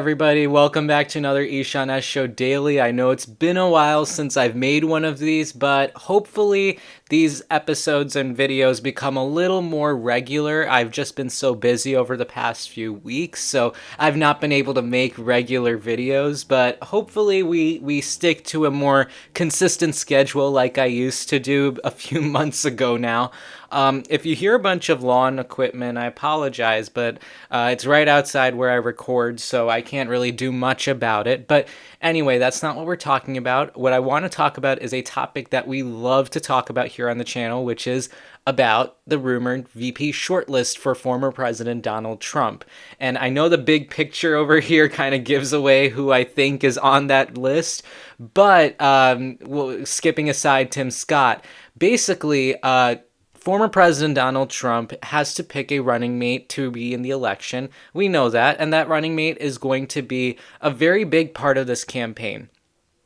Everybody, welcome back to another Ishan S Show Daily. I know it's been a while since I've made one of these, but hopefully these episodes and videos become a little more regular. I've just been so busy over the past few weeks, so I've not been able to make regular videos, but hopefully we stick to a more consistent schedule like I used to do a few months ago now. If you hear a bunch of lawn equipment, I apologize, but it's right outside where I record, so I can't really do much about it. But anyway, that's not what we're talking about. What I want to talk about is a topic that we love to talk about here on the channel, which is about the rumored VP shortlist for former President Donald Trump. And I know the big picture over here kind of gives away who I think is on that list, but skipping aside Tim Scott, basically, former President Donald Trump has to pick a running mate to be in the election. We know that, and that running mate is going to be a very big part of this campaign.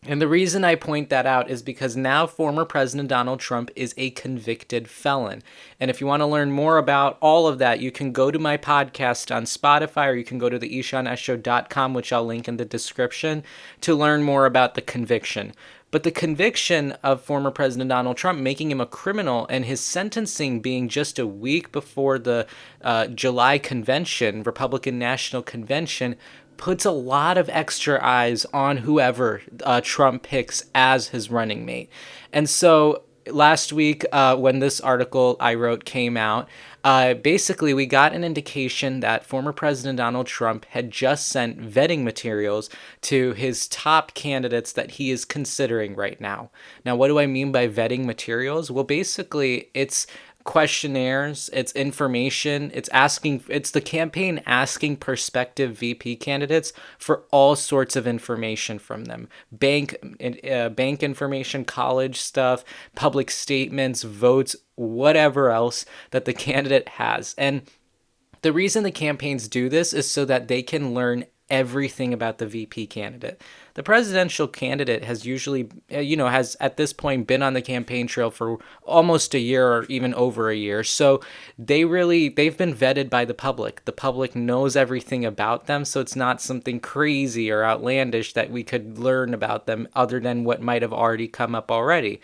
And the reason I point that out is because now former President Donald Trump is a convicted felon. And if you want to learn more about all of that, you can go to my podcast on Spotify, or you can go to the ishanshow.com, which I'll link in the description, to learn more about the conviction. But the conviction of former President Donald Trump, making him a criminal, and his sentencing being just a week before the July convention, Republican National Convention, puts a lot of extra eyes on whoever Trump picks as his running mate. And so last week, when this article I wrote came out, basically we got an indication that former President Donald Trump had just sent vetting materials to his top candidates that he is considering right now. Now, what do I mean by vetting materials? Well, basically, it's questionnaires, it's information, it's the campaign asking prospective VP candidates for all sorts of information from them. Bank information, college stuff, public statements, votes, whatever else that the candidate has. And the reason the campaigns do this is so that they can learn everything about the VP candidate. The presidential candidate has usually, has at this point been on the campaign trail for almost a year or even over a year. So they've been vetted by the public. The public knows everything about them. So it's not something crazy or outlandish that we could learn about them other than what might have already come up already.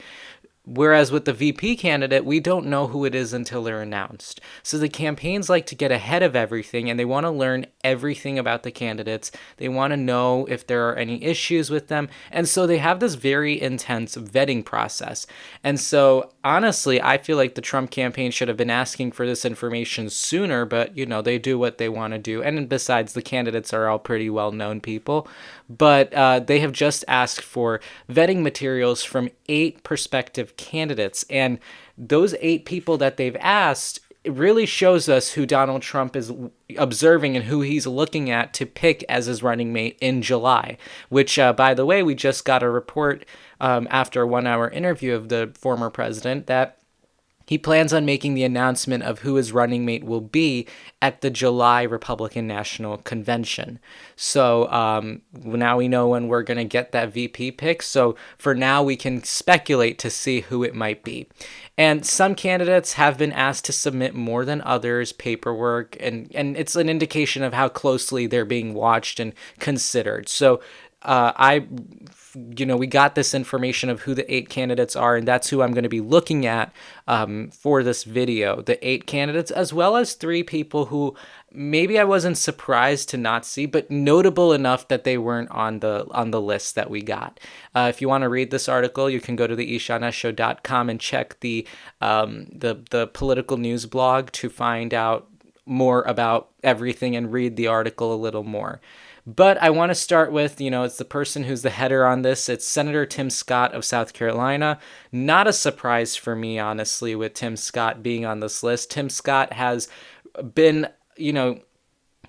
Whereas with the VP candidate, we don't know who it is until they're announced. So the campaigns like to get ahead of everything, and they want to learn everything about the candidates. They want to know if there are any issues with them. And so they have this very intense vetting process. And so honestly, I feel like the Trump campaign should have been asking for this information sooner, but they do what they want to do. And besides, the candidates are all pretty well-known people. But they have just asked for vetting materials from 8 prospective candidates. And those 8 people that they've asked, it really shows us who Donald Trump is observing and who he's looking at to pick as his running mate in July, which, by the way, we just got a report after a 1-hour interview of the former president that he plans on making the announcement of who his running mate will be at the July Republican National Convention. So now we know when we're going to get that VP pick. So for now, we can speculate to see who it might be. And some candidates have been asked to submit more than others paperwork, and it's an indication of how closely they're being watched and considered. So we got this information of who the 8 candidates are, and that's who I'm going to be looking at for this video. The 8 candidates, as well as 3 people who maybe I wasn't surprised to not see, but notable enough that they weren't on the list that we got. If you want to read this article, you can go to the ishanshow.com and check the political news blog to find out more about everything and read the article a little more. But I want to start with, it's the person who's the header on this. It's Senator Tim Scott of South Carolina. Not a surprise for me, honestly, with Tim Scott being on this list. Tim Scott has been,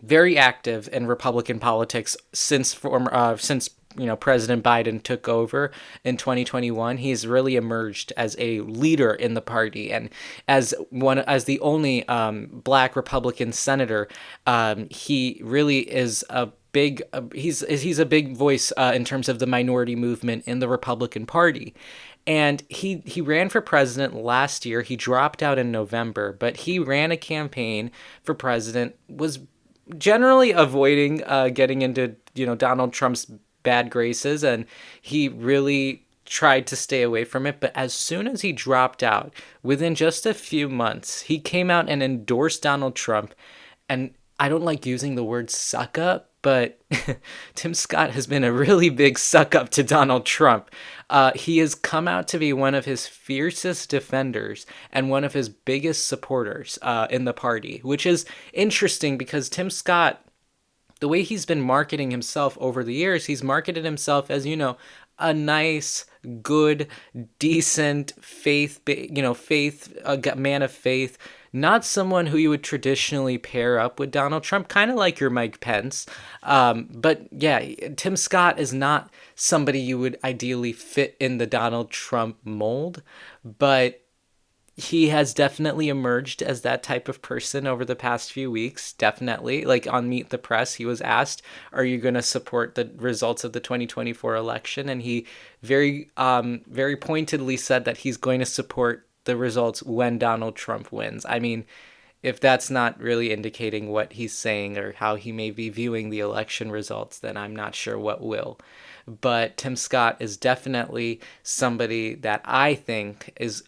very active in Republican politics since President Biden took over in 2021. He's really emerged as a leader in the party, and as the only Black Republican senator, he really is he's a big voice in terms of the minority movement in the Republican Party. And he ran for president last year. He dropped out in November, but he ran a campaign for president, was generally avoiding getting into Donald Trump's bad graces, and he really tried to stay away from it. But as soon as he dropped out, within just a few months, he came out and endorsed Donald Trump. And I don't like using the word suck up, but Tim Scott has been a really big suck up to Donald Trump. He has come out to be one of his fiercest defenders and one of his biggest supporters in the party, which is interesting because Tim Scott, the way he's been marketing himself over the years, he's marketed himself as, a nice, good, decent, a man of faith, not someone who you would traditionally pair up with Donald Trump, kind of like your Mike Pence. But yeah, Tim Scott is not somebody you would ideally fit in the Donald Trump mold, but he has definitely emerged as that type of person over the past few weeks. Definitely. Like on Meet the Press, he was asked, are you going to support the results of the 2024 election? And he very pointedly said that he's going to support the results when Donald Trump wins. I mean, if that's not really indicating what he's saying or how he may be viewing the election results, then I'm not sure what will. But Tim Scott is definitely somebody that I think is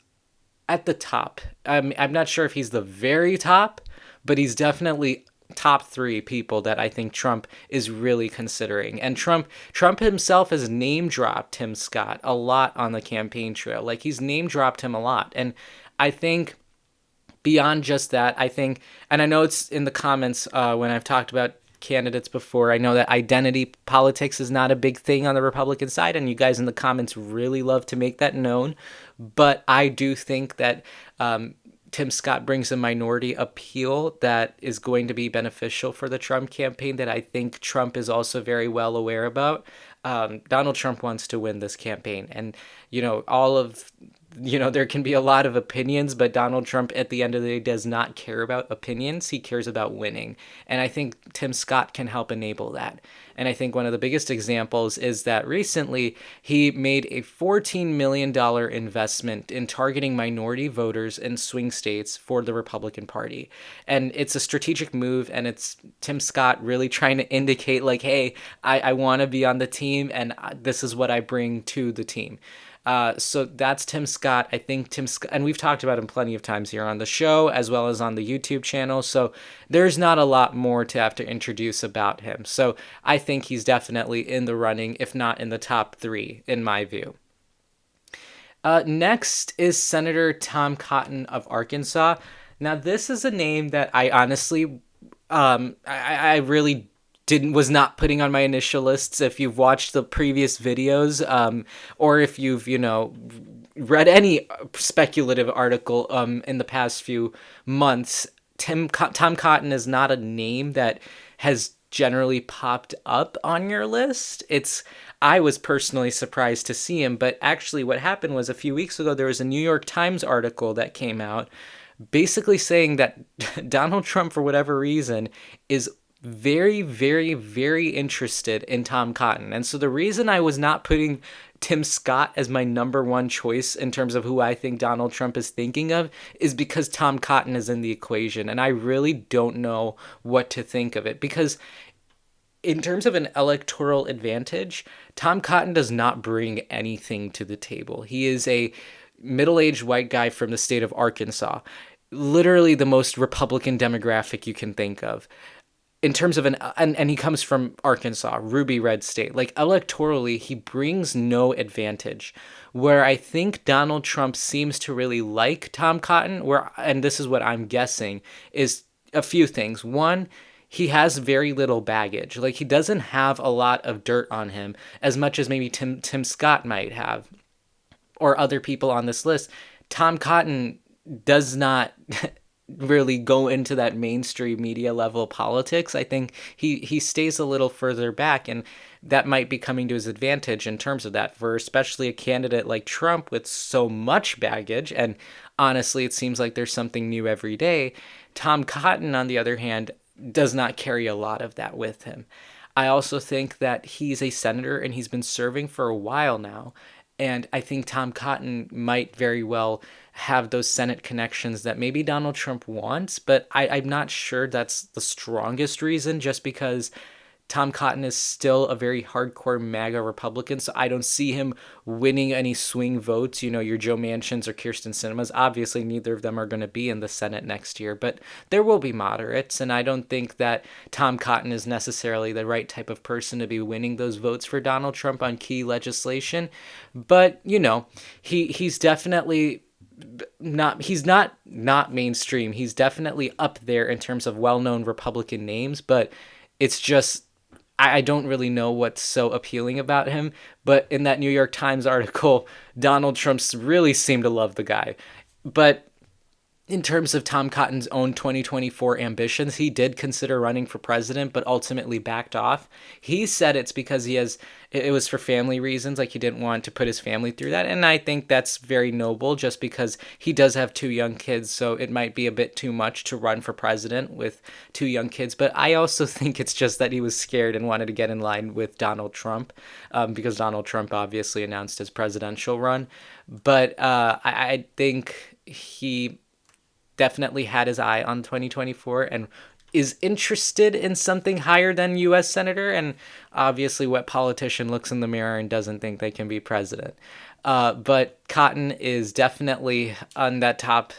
at the top. I'm not sure if he's the very top, but he's definitely top 3 people that I think Trump is really considering. And Trump himself has name dropped Tim Scott a lot on the campaign trail. Like, he's name dropped him a lot. And I think beyond just that, and I know it's in the comments when I've talked about candidates before, I know that identity politics is not a big thing on the Republican side, and you guys in the comments really love to make that known. But I do think that Tim Scott brings a minority appeal that is going to be beneficial for the Trump campaign that I think Trump is also very well aware about. Donald Trump wants to win this campaign, and there can be a lot of opinions, but Donald Trump at the end of the day does not care about opinions. He cares about winning. And I think Tim Scott can help enable that. And I think one of the biggest examples is that recently he made a $14 million investment in targeting minority voters in swing states for the Republican Party. And it's a strategic move, and it's Tim Scott really trying to indicate, like, hey, I want to be on the team, and this is what I bring to the team. So that's Tim Scott. I think Tim Scott, and we've talked about him plenty of times here on the show as well as on the YouTube channel. So there's not a lot more to have to introduce about him. So I think he's definitely in the running, if not in the top 3, in my view. Next is Senator Tom Cotton of Arkansas. Now, this is a name that I honestly, I really was not putting on my initial lists. If you've watched the previous videos, or if you've, read any speculative article in the past few months, Tom Cotton is not a name that has generally popped up on your list. I was personally surprised to see him, but actually what happened was a few weeks ago, there was a New York Times article that came out basically saying that Donald Trump, for whatever reason, is very, very, very interested in Tom Cotton. And so the reason I was not putting Tim Scott as my number 1 choice in terms of who I think Donald Trump is thinking of is because Tom Cotton is in the equation. And I really don't know what to think of it, because in terms of an electoral advantage, Tom Cotton does not bring anything to the table. He is a middle-aged white guy from the state of Arkansas, literally the most Republican demographic you can think of. In terms of and he comes from Arkansas, ruby red state. Like, electorally, he brings no advantage. Where I think Donald Trump seems to really like Tom Cotton, and this is what I'm guessing, is a few things. One, he has very little baggage. Like, he doesn't have a lot of dirt on him, as much as maybe Tim Scott might have, or other people on this list. Tom Cotton does not really go into that mainstream media level politics. I think he stays a little further back, and that might be coming to his advantage in terms of that, for especially a candidate like Trump with so much baggage. And honestly, it seems like there's something new every day. Tom Cotton, on the other hand, does not carry a lot of that with him. I also think that he's a senator and he's been serving for a while now. And I think Tom Cotton might very well have those Senate connections that maybe Donald Trump wants, but I'm not sure that's the strongest reason, just because Tom Cotton is still a very hardcore MAGA Republican, so I don't see him winning any swing votes. Your Joe Manchins or Kirsten Sinemas. Obviously, neither of them are going to be in the Senate next year, but there will be moderates, and I don't think that Tom Cotton is necessarily the right type of person to be winning those votes for Donald Trump on key legislation. But, he's definitely he's not mainstream. He's definitely up there in terms of well-known Republican names, but it's just I don't really know what's so appealing about him. But in that New York Times article, Donald Trump really seemed to love the guy. But in terms of Tom Cotton's own 2024 ambitions, he did consider running for president, but ultimately backed off. He said it's because it was for family reasons, like he didn't want to put his family through that. And I think that's very noble just because he does have 2 young kids, so it might be a bit too much to run for president with 2 young kids. But I also think it's just that he was scared and wanted to get in line with Donald Trump because Donald Trump obviously announced his presidential run. But I think he definitely had his eye on 2024 and is interested in something higher than U.S. Senator. And obviously what politician looks in the mirror and doesn't think they can be president? But Cotton is definitely on that top,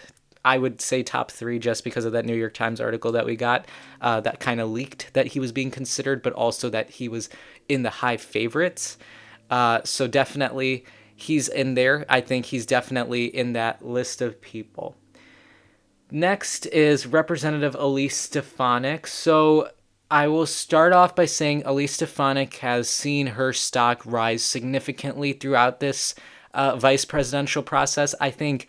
I would say top 3, just because of that New York Times article that we got that kind of leaked that he was being considered, but also that he was in the high favorites. So definitely he's in there. I think he's definitely in that list of people. Next is Representative Elise Stefanik. So I will start off by saying Elise Stefanik has seen her stock rise significantly throughout this vice presidential process. I think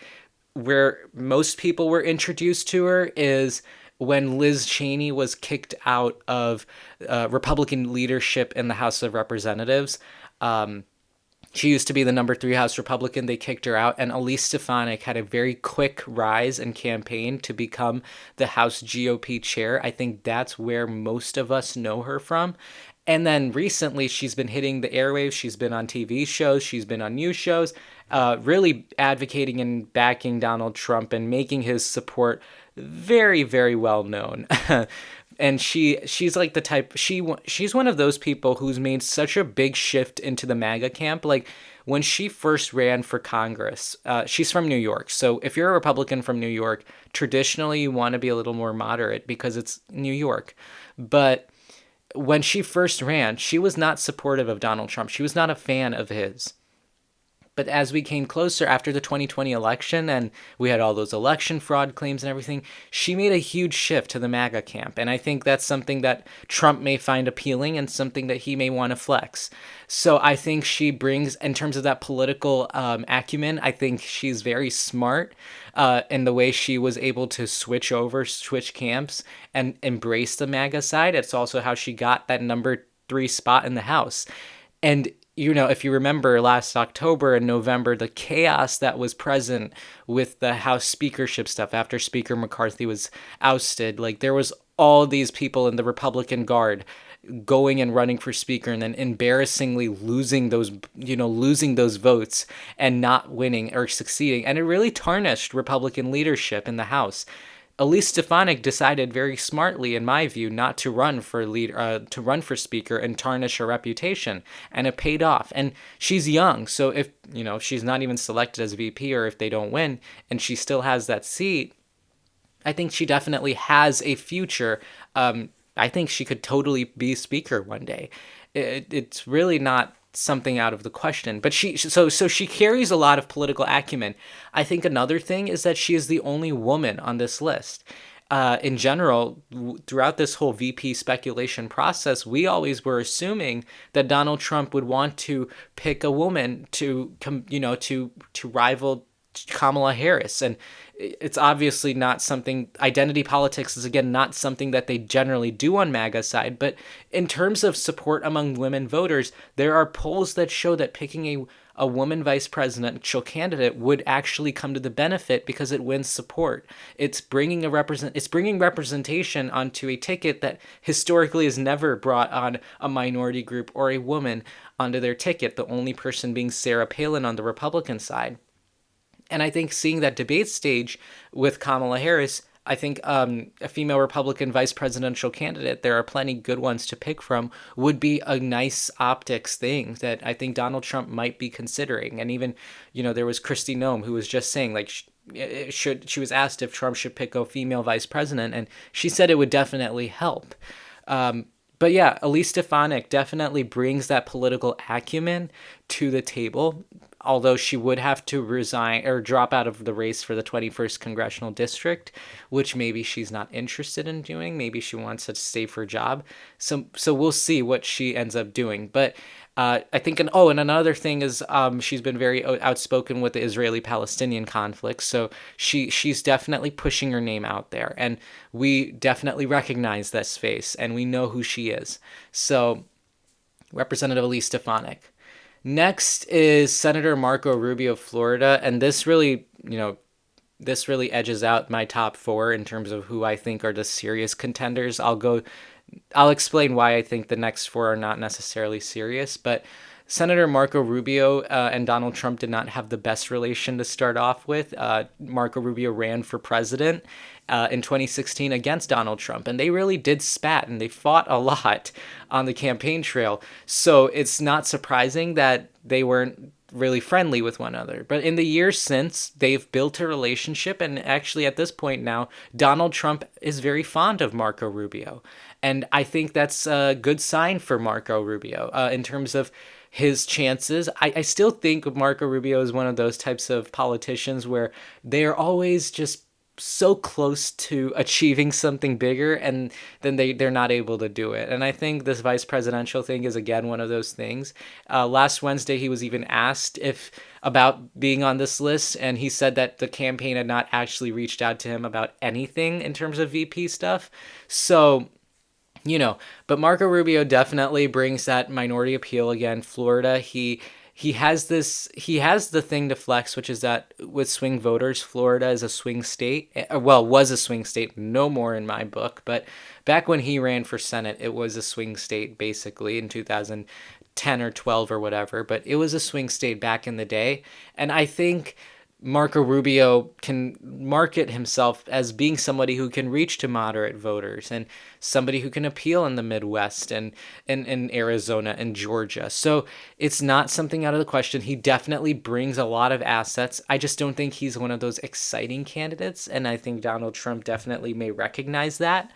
where most people were introduced to her is when Liz Cheney was kicked out of Republican leadership in the House of Representatives. She used to be the number 3 House Republican. They kicked her out. And Elise Stefanik had a very quick rise and campaign to become the House GOP chair. I think that's where most of us know her from. And then recently, she's been hitting the airwaves. She's been on TV shows. She's been on news shows, really advocating and backing Donald Trump and making his support very, very well known. And she's like the type, she's one of those people who's made such a big shift into the MAGA camp. Like when she first ran for Congress, she's from New York. So if you're a Republican from New York, traditionally you want to be a little more moderate because it's New York. But when she first ran, she was not supportive of Donald Trump. She was not a fan of his. But as we came closer after the 2020 election and we had all those election fraud claims and everything, she made a huge shift to the MAGA camp. And I think that's something that Trump may find appealing and something that he may want to flex. So I think she brings, in terms of that political acumen, I think she's very smart in the way she was able to switch camps and embrace the MAGA side. It's also how she got that number 3 spot in the House. And if you remember last October and November, the chaos that was present with the House speakership stuff after Speaker McCarthy was ousted, like there was all these people in the Republican Guard going and running for speaker and then embarrassingly losing those votes and not winning or succeeding. And it really tarnished Republican leadership in the House. Elise Stefanik decided very smartly, in my view, not to run for speaker and tarnish her reputation, and it paid off. And she's young, so if she's not even selected as VP or if they don't win, and she still has that seat, I think she definitely has a future. I think she could totally be speaker one day. It's really not something out of the question, but she carries a lot of political acumen. I think another thing is that she is the only woman on this list. In general, throughout this whole VP speculation process, we always were assuming that Donald Trump would want to pick a woman to rival Kamala Harris. And it's obviously not something, identity politics is again not something that they generally do on MAGA side, but in terms of support among women voters, there are polls that show that picking a woman vice presidential candidate would actually come to the benefit because it wins support. It's bringing representation onto a ticket that historically has never brought on a minority group or a woman onto their ticket, the only person being Sarah Palin on the Republican side. And I think seeing that debate stage with Kamala Harris, I think a female Republican vice presidential candidate, there are plenty good ones to pick from, would be a nice optics thing that I think Donald Trump might be considering. And even, there was Kristi Noem who was just saying, like, she was asked if Trump should pick a female vice president, and she said it would definitely help. But yeah, Elise Stefanik definitely brings that political acumen to the table, although she would have to resign or drop out of the race for the 21st congressional district, which maybe she's not interested in doing. Maybe she wants to stay for a job. So we'll see what she ends up doing. But I think, and another thing is she's been very outspoken with the Israeli-Palestinian conflict. So she's definitely pushing her name out there. And we definitely recognize this face and we know who she is. So Representative Elise Stefanik. Next is Senator Marco Rubio of Florida. And this really edges out my top 4 in terms of who I think are the serious contenders. I'll explain why I think the next 4 are not necessarily serious, but Senator Marco Rubio and Donald Trump did not have the best relation to start off with. Marco Rubio ran for president in 2016 against Donald Trump, and they really did spat, and they fought a lot on the campaign trail. So it's not surprising that they weren't really friendly with one another. But in the years since, they've built a relationship, and actually at this point now, Donald Trump is very fond of Marco Rubio. And I think that's a good sign for Marco Rubio in terms of his chances. I still think Marco Rubio is one of those types of politicians where they're always just so close to achieving something bigger, and then they're not able to do it. And I think this vice presidential thing is, again, one of those things. Last Wednesday, he was even asked about being on this list, and he said that the campaign had not actually reached out to him about anything in terms of VP stuff. So, but Marco Rubio definitely brings that minority appeal again. Florida, he has the thing to flex, which is that with swing voters, Florida is a swing state. Well, was a swing state, no more in my book. But back when he ran for Senate, it was a swing state basically in 2010 or 12 or whatever. But it was a swing state back in the day. And I think Marco Rubio can market himself as being somebody who can reach to moderate voters and somebody who can appeal in the Midwest and in Arizona and Georgia. So it's not something out of the question. He definitely brings a lot of assets. I just don't think he's one of those exciting candidates, and I think Donald Trump definitely may recognize that.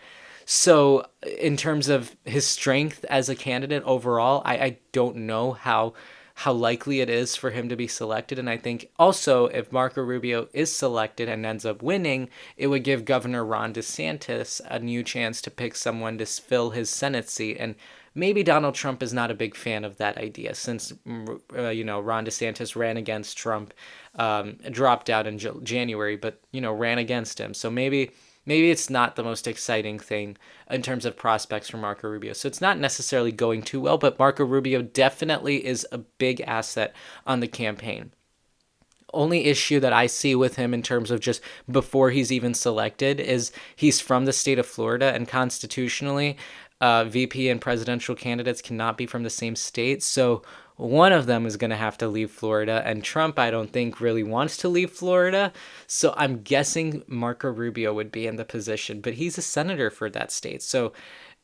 So in terms of his strength as a candidate overall, I don't know how likely it is for him to be selected. And I think also if Marco Rubio is selected and ends up winning, it would give Governor Ron DeSantis a new chance to pick someone to fill his Senate seat. And maybe Donald Trump is not a big fan of that idea since, Ron DeSantis ran against Trump, dropped out in January, but, ran against him. So maybe it's not the most exciting thing in terms of prospects for Marco Rubio. So it's not necessarily going too well, but Marco Rubio definitely is a big asset on the campaign. Only issue that I see with him in terms of just before he's even selected is he's from the state of Florida, and constitutionally, VP and presidential candidates cannot be from the same state. So one of them is going to have to leave Florida, and Trump, I don't think, really wants to leave Florida. So I'm guessing Marco Rubio would be in the position, but he's a senator for that state. So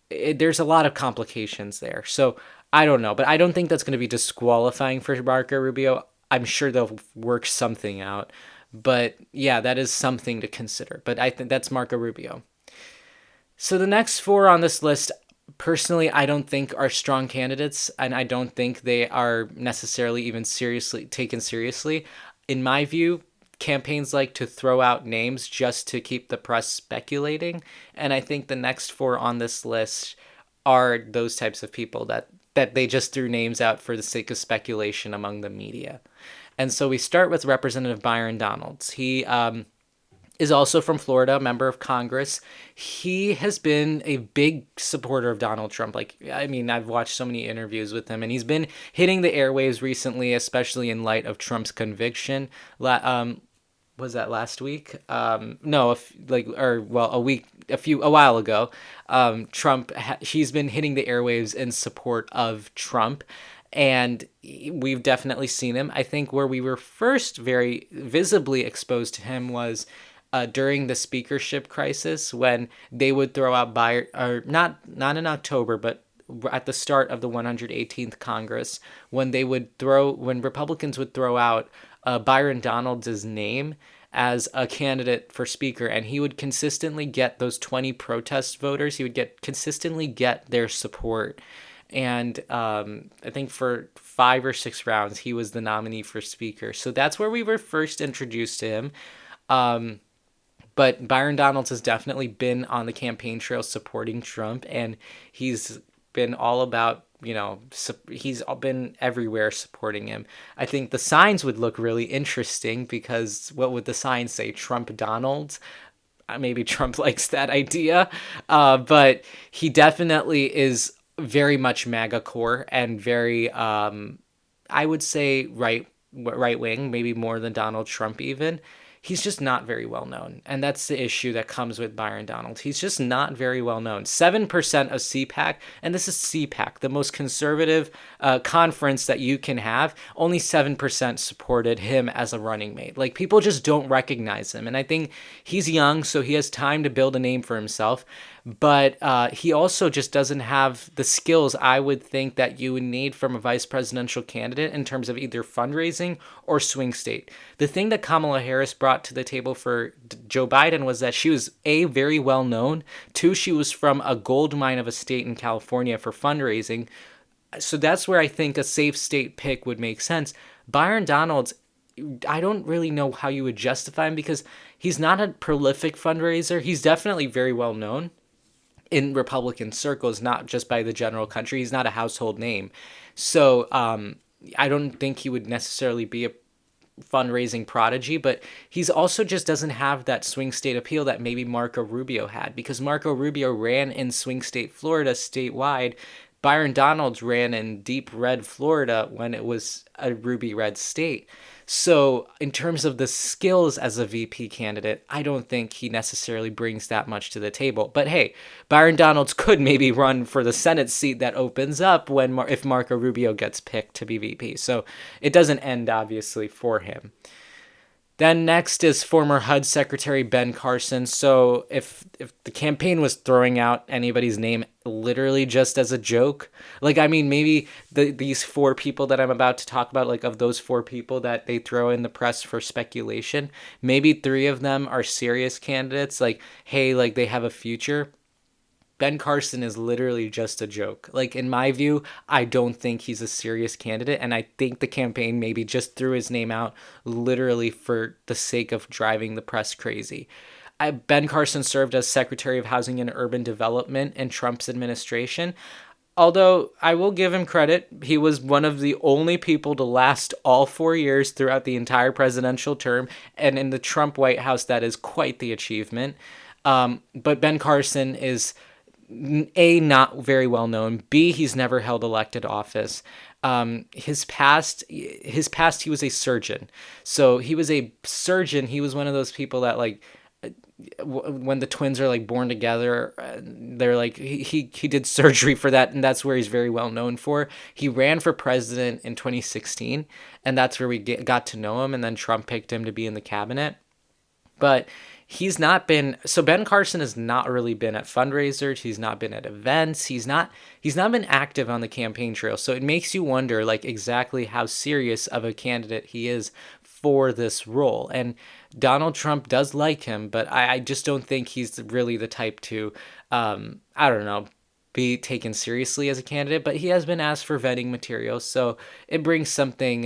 there's a lot of complications there. So I don't know, but I don't think that's going to be disqualifying for Marco Rubio. I'm sure they'll work something out. But yeah, that is something to consider. But I think that's Marco Rubio. So the next 4 on this list, personally, I don't think are strong candidates, and I don't think they are necessarily even taken seriously. In my view, campaigns like to throw out names just to keep the press speculating, and I think the next 4 on this list are those types of people that they just threw names out for the sake of speculation among the media. And so we start with Representative Byron Donalds. He is also from Florida, member of Congress. He has been a big supporter of Donald Trump. I've watched so many interviews with him, and he's been hitting the airwaves recently, especially in light of Trump's conviction. Was that last week? No, a while ago. He's been hitting the airwaves in support of Trump. And we've definitely seen him. I think where we were first very visibly exposed to him was during the speakership crisis when they would throw out not in October, but at the start of the 118th Congress, when Republicans would throw out Byron Donalds' name as a candidate for speaker, and he would consistently get those 20 protest voters. He would consistently get their support. And I think for 5 or 6 rounds, he was the nominee for speaker. So that's where we were first introduced to him. But Byron Donalds has definitely been on the campaign trail supporting Trump, and he's been all about, he's been everywhere supporting him. I think the signs would look really interesting, because what would the signs say? Trump Donalds? Maybe Trump likes that idea. But he definitely is very much MAGA core and very, I would say right wing, maybe more than Donald Trump even. He's just not very well known. And that's the issue that comes with Byron Donalds. He's just not very well known. 7% of CPAC, and this is CPAC, the most conservative conference that you can have, only 7% supported him as a running mate. Like, people just don't recognize him. And I think he's young, so he has time to build a name for himself. But he also just doesn't have the skills I would think that you would need from a vice presidential candidate in terms of either fundraising or swing state. The thing that Kamala Harris brought to the table for Joe Biden was that she was, A, very well known. 2, she was from a gold mine of a state in California for fundraising. So that's where I think a safe state pick would make sense. Byron Donalds, I don't really know how you would justify him, because he's not a prolific fundraiser. He's definitely very well known in Republican circles, not just by the general country. He's not a household name. So I don't think he would necessarily be a fundraising prodigy, but he's also just doesn't have that swing state appeal that maybe Marco Rubio had, because Marco Rubio ran in swing state Florida statewide. Byron Donalds ran in deep red Florida when it was a ruby red state. So in terms of the skills as a VP candidate, I don't think he necessarily brings that much to the table. But hey, Byron Donalds could maybe run for the Senate seat that opens up if Marco Rubio gets picked to be VP. So it doesn't end, obviously, for him. Then next is former HUD Secretary Ben Carson. So if the campaign was throwing out anybody's name literally just as a joke, maybe these 4 people that I'm about to talk about, of those 4 people that they throw in the press for speculation, maybe 3 of them are serious candidates, hey, they have a future. Ben Carson is literally just a joke. In my view, I don't think he's a serious candidate, and I think the campaign maybe just threw his name out literally for the sake of driving the press crazy. Ben Carson served as Secretary of Housing and Urban Development in Trump's administration. Although I will give him credit, he was one of the only people to last all 4 years throughout the entire presidential term, and in the Trump White House, that is quite the achievement. But Ben Carson is, A, not very well known. B, he's never held elected office. His past, he was a surgeon. So he was a surgeon. He was one of those people that when the twins are born together, they're he did surgery for that, and that's where he's very well known for. He ran for president in 2016, and that's where we got to know him, and then Trump picked him to be in the cabinet. But he's not been, so Ben Carson has not really been at fundraisers. He's not been at events. He's not been active on the campaign trail. So it makes you wonder exactly how serious of a candidate he is for this role. And Donald Trump does like him, but I just don't think he's really the type to, be taken seriously as a candidate. But he has been asked for vetting materials, so it brings something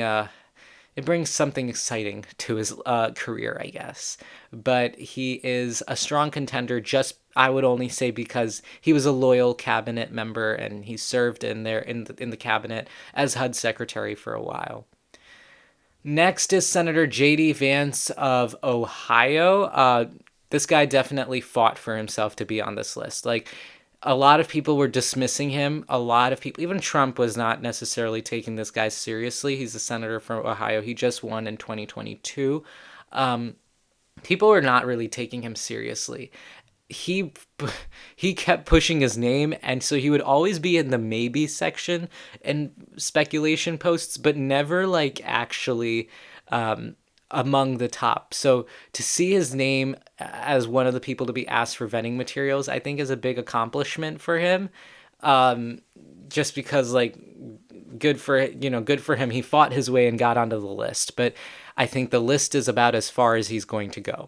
exciting to his career, I guess. But he is a strong contender, just, I would only say, because he was a loyal cabinet member and he served in the cabinet as HUD secretary for a while. Next is Senator J.D. Vance of Ohio. This guy definitely fought for himself to be on this list. A lot of people were dismissing him. A lot of people, even Trump, was not necessarily taking this guy seriously. He's a senator from Ohio. He just won in 2022. People were not really taking him seriously. He kept pushing his name, and so he would always be in the maybe section and speculation posts, but never actually among the top. So to see his name as one of the people to be asked for vending materials, I think is a big accomplishment for him. Just because, like, good for him. He fought his way and got onto the list, but I think the list is about as far as he's going to go.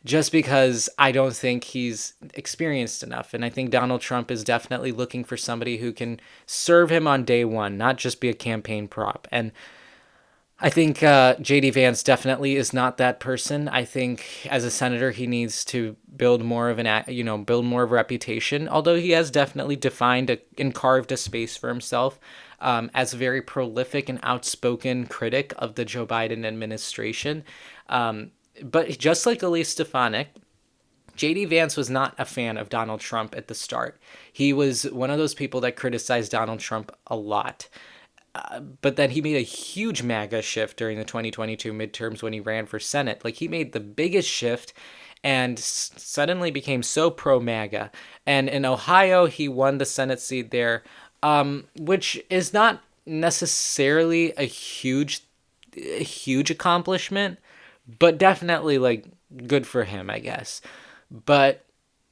Just because I don't think he's experienced enough. And I think Donald Trump is definitely looking for somebody who can serve him on day one, not just be a campaign prop. And I think J.D. Vance definitely is not that person. I think as a senator, he needs to build more of a reputation, although he has definitely defined and carved a space for himself as a very prolific and outspoken critic of the Joe Biden administration. But just like Elise Stefanik, J.D. Vance was not a fan of Donald Trump at the start. He was one of those people that criticized Donald Trump a lot. But then he made a huge MAGA shift during the 2022 midterms when he ran for Senate. Like, he made the biggest shift and suddenly became so pro-MAGA. And in Ohio, he won the Senate seat there, which is not necessarily a huge accomplishment, but definitely, like, good for him, I guess. But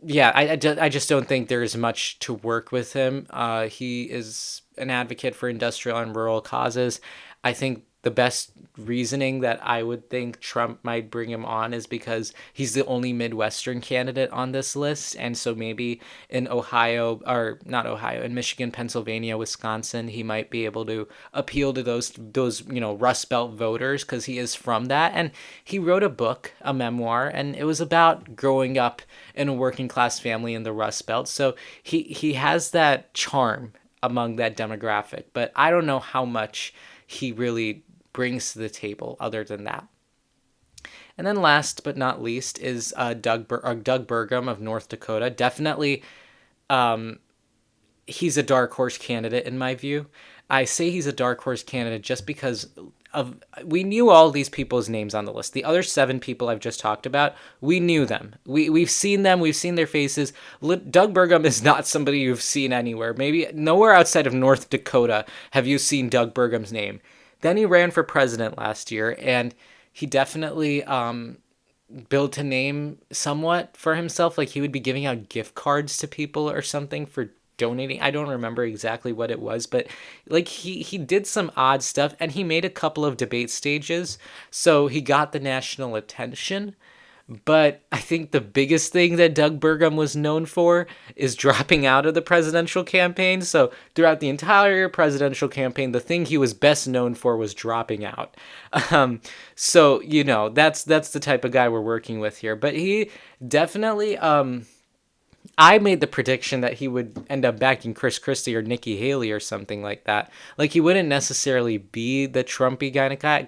yeah, I just don't think there's much to work with him. He is an advocate for industrial and rural causes. I think the best reasoning that I would think Trump might bring him on is because he's the only Midwestern candidate on this list. And so maybe in in Michigan, Pennsylvania, Wisconsin, he might be able to appeal to those Rust Belt voters because he is from that. And he wrote a book, a memoir, and it was about growing up in a working class family in the Rust Belt. So he has that charm among that demographic, but I don't know how much he really brings to the table other than that. And then last but not least is Doug Burgum of North Dakota. Definitely, he's a dark horse candidate in my view. I say he's a dark horse candidate just because we knew all these people's names on the list. The other 7 people I've just talked about, we knew them. We've seen them. We've seen their faces. Doug Burgum is not somebody you've seen anywhere. Maybe nowhere outside of North Dakota have you seen Doug Burgum's name. Then he ran for president last year, and he definitely built a name somewhat for himself. Like, he would be giving out gift cards to people or something for donating. I don't remember exactly what it was, but like he did some odd stuff, and he made a couple of debate stages, so he got the national attention. But I think the biggest thing that Doug Burgum was known for is dropping out of the presidential campaign. So throughout the entire presidential campaign, the thing he was best known for was dropping out. So that's the type of guy we're working with here. But he definitely I made the prediction that he would end up backing Chris Christie or Nikki Haley or something like that. Like, he wouldn't necessarily be the Trumpy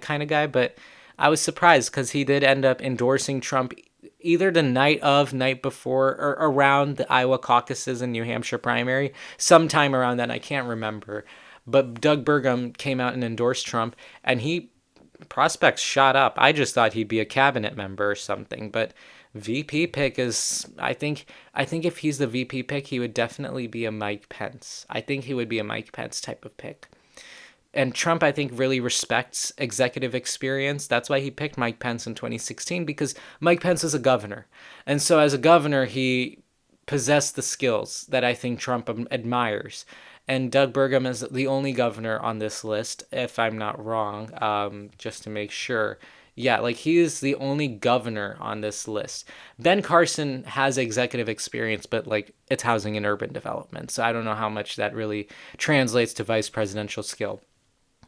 kind of guy, but I was surprised because he did end up endorsing Trump either the night before or around the Iowa caucuses and New Hampshire primary, sometime around then. I can't remember. But Doug Burgum came out and endorsed Trump, and prospects shot up. I just thought he'd be a cabinet member or something, but VP pick is, I think if he's the VP pick, he would definitely be a Mike Pence. I think he would be a Mike Pence type of pick. And Trump, I think, really respects executive experience. That's why he picked Mike Pence in 2016, because Mike Pence is a governor. And so as a governor, he possessed the skills that I think Trump admires. And Doug Burgum is the only governor on this list, if I'm not wrong, just to make sure. Yeah, like, he is the only governor on this list. Ben Carson has executive experience, but, like, it's housing and urban development. So I don't know how much that really translates to vice presidential skill.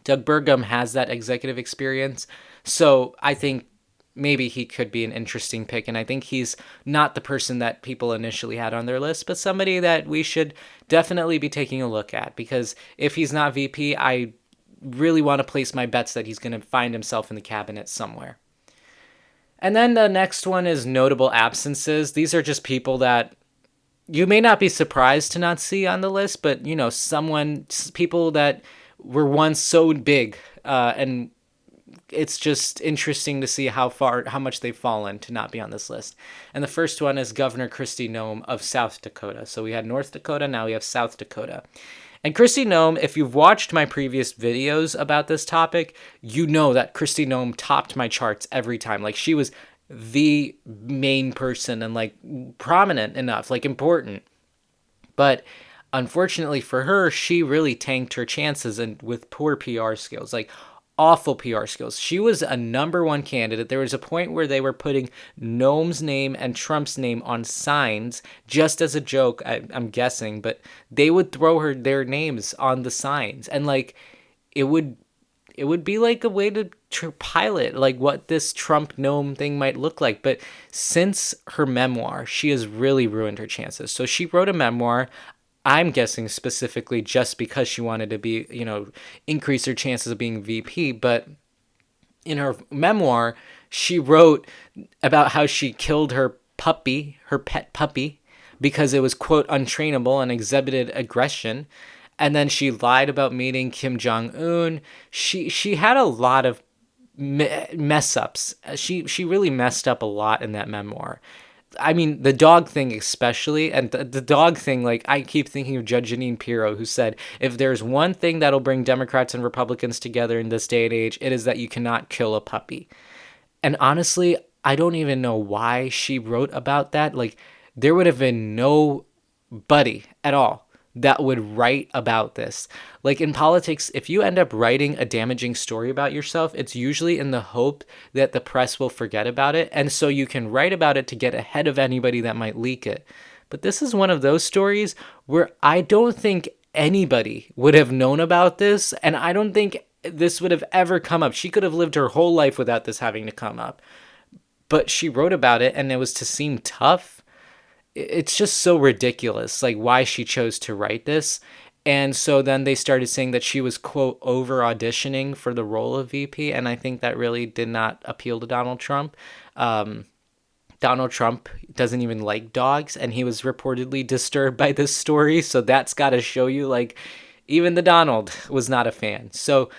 Doug Burgum has that executive experience, so I think maybe he could be an interesting pick, and I think he's not the person that people initially had on their list, but somebody that we should definitely be taking a look at, because if he's not VP, I really want to place my bets that he's going to find himself in the cabinet somewhere. And then the next one is notable absences. These are just people that you may not be surprised to not see on the list, but, people that were once so big, and it's just interesting to see how much they've fallen to not be on this list. And the first one is Governor Kristi Noem of South Dakota. So we had North Dakota, now we have South Dakota. And Kristi Noem, if you've watched my previous videos about this topic, you know that Kristi Noem topped my charts every time. Like, she was the main person and like prominent enough, like important. But unfortunately for her, she really tanked her chances and with poor PR skills, like awful PR skills. She was a number one candidate. There was a point where they were putting Noem's name and Trump's name on signs just as a joke, I'm guessing, but they would throw their names on the signs, and like it would be like a way to pilot like what this Trump Noem thing might look like. But since her memoir, she has really ruined her chances. So she wrote a memoir, I'm guessing specifically just because she wanted to be, increase her chances of being VP. But in her memoir, she wrote about how she killed her pet puppy, because it was, quote, untrainable and exhibited aggression. And then she lied about meeting Kim Jong-un. She had a lot of mess ups. She really messed up a lot in that memoir. I mean, the dog thing especially, and the dog thing, like, I keep thinking of Judge Jeanine Pirro, who said, if there's one thing that'll bring Democrats and Republicans together in this day and age, it is that you cannot kill a puppy. And honestly, I don't even know why she wrote about that. Like, there would have been nobody at all that would write about this. Like, in politics, if you end up writing a damaging story about yourself, it's usually in the hope that the press will forget about it, and so you can write about it to get ahead of anybody that might leak it. But this is one of those stories where I don't think anybody would have known about this, and I don't think this would have ever come up. She could have lived her whole life without this having to come up. But she wrote about it, and it was to seem tough. It's just so ridiculous, like, why she chose to write this. And so then they started saying that she was, quote, over auditioning for the role of VP. And I think that really did not appeal to Donald Trump. Donald Trump doesn't even like dogs, and he was reportedly disturbed by this story. So that's got to show you, like, even the Donald was not a fan. So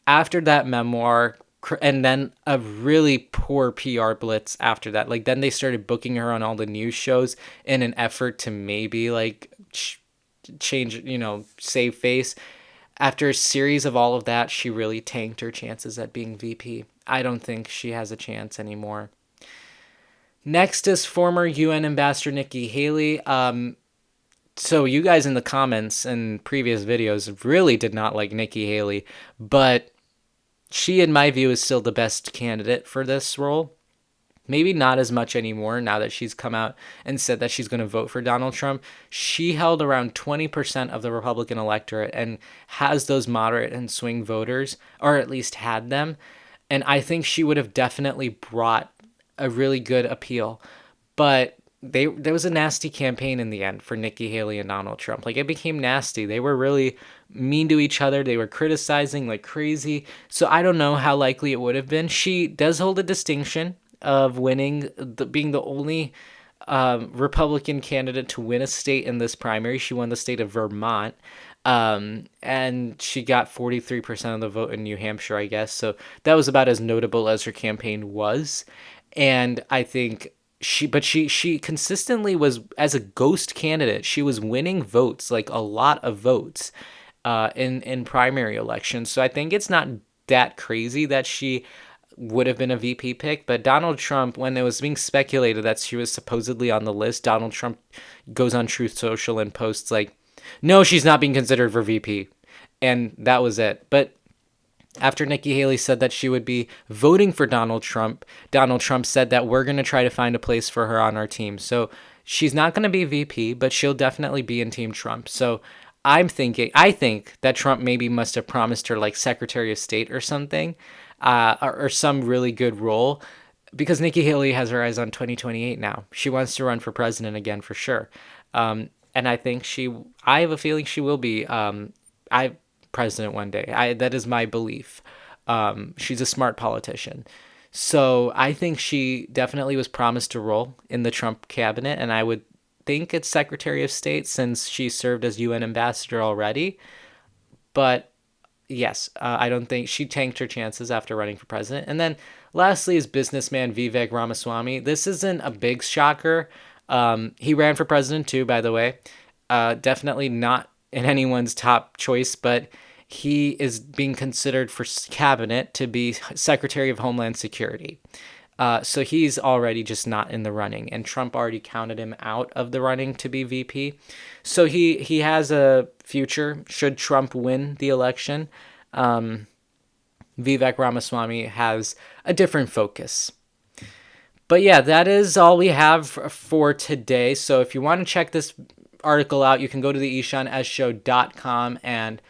after that memoir, and then a really poor PR blitz after that. Like, then they started booking her on all the news shows in an effort to maybe, like, change, save face. After a series of all of that, she really tanked her chances at being VP. I don't think she has a chance anymore. Next is former UN Ambassador Nikki Haley. So you guys in the comments and previous videos really did not like Nikki Haley, but she, in my view, is still the best candidate for this role. Maybe not as much anymore now that she's come out and said that she's going to vote for Donald Trump. She held around 20% of the Republican electorate and has those moderate and swing voters, or at least had them. And I think she would have definitely brought a really good appeal. But there was a nasty campaign in the end for Nikki Haley and Donald Trump. Like, it became nasty. They were really mean to each other. They were criticizing like crazy. So I don't know how likely it would have been. She does hold a distinction of winning, being the only Republican candidate to win a state in this primary. She won the state of Vermont. And she got 43% of the vote in New Hampshire, I guess. So that was about as notable as her campaign was. And I think she consistently was, as a ghost candidate, she was winning votes, like a lot of votes, in primary elections. So I think it's not that crazy that she would have been a VP pick. But Donald Trump, when it was being speculated that she was supposedly on the list, Donald Trump goes on Truth Social and posts like, no, she's not being considered for VP. And that was it. But after Nikki Haley said that she would be voting for Donald Trump said that we're going to try to find a place for her on our team. So she's not going to be VP, but she'll definitely be in Team Trump. So I think that Trump maybe must have promised her like Secretary of State or something, or some really good role, because Nikki Haley has her eyes on 2028 now. She wants to run for president again for sure. And I think I have a feeling she will be president one day. That is my belief. She's a smart politician. So I think she definitely was promised a role in the Trump cabinet, and I would think it's Secretary of State since she served as UN ambassador already. But yes, I don't think she tanked her chances after running for president. And then lastly is businessman Vivek Ramaswamy. This isn't a big shocker. He ran for president too, by the way. Definitely not in anyone's top choice, but he is being considered for cabinet to be Secretary of Homeland Security. So he's already just not in the running, and Trump already counted him out of the running to be VP. So he has a future should Trump win the election. Vivek Ramaswamy has a different focus. But yeah, that is all we have for today. So if you want to check this article out, you can go to the ishanshow.com and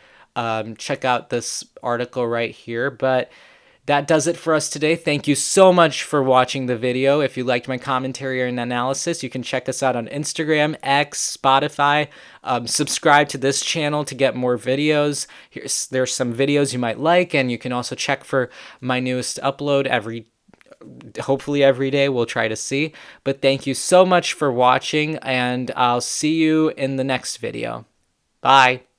check out this article right here. But that does it for us today. Thank you so much for watching the video. If you liked my commentary and analysis, you can check us out on Instagram, X, Spotify. Subscribe to this channel to get more videos. There's some videos you might like, and you can also check for my newest upload hopefully every day. We'll try to see. But thank you so much for watching, and I'll see you in the next video. Bye.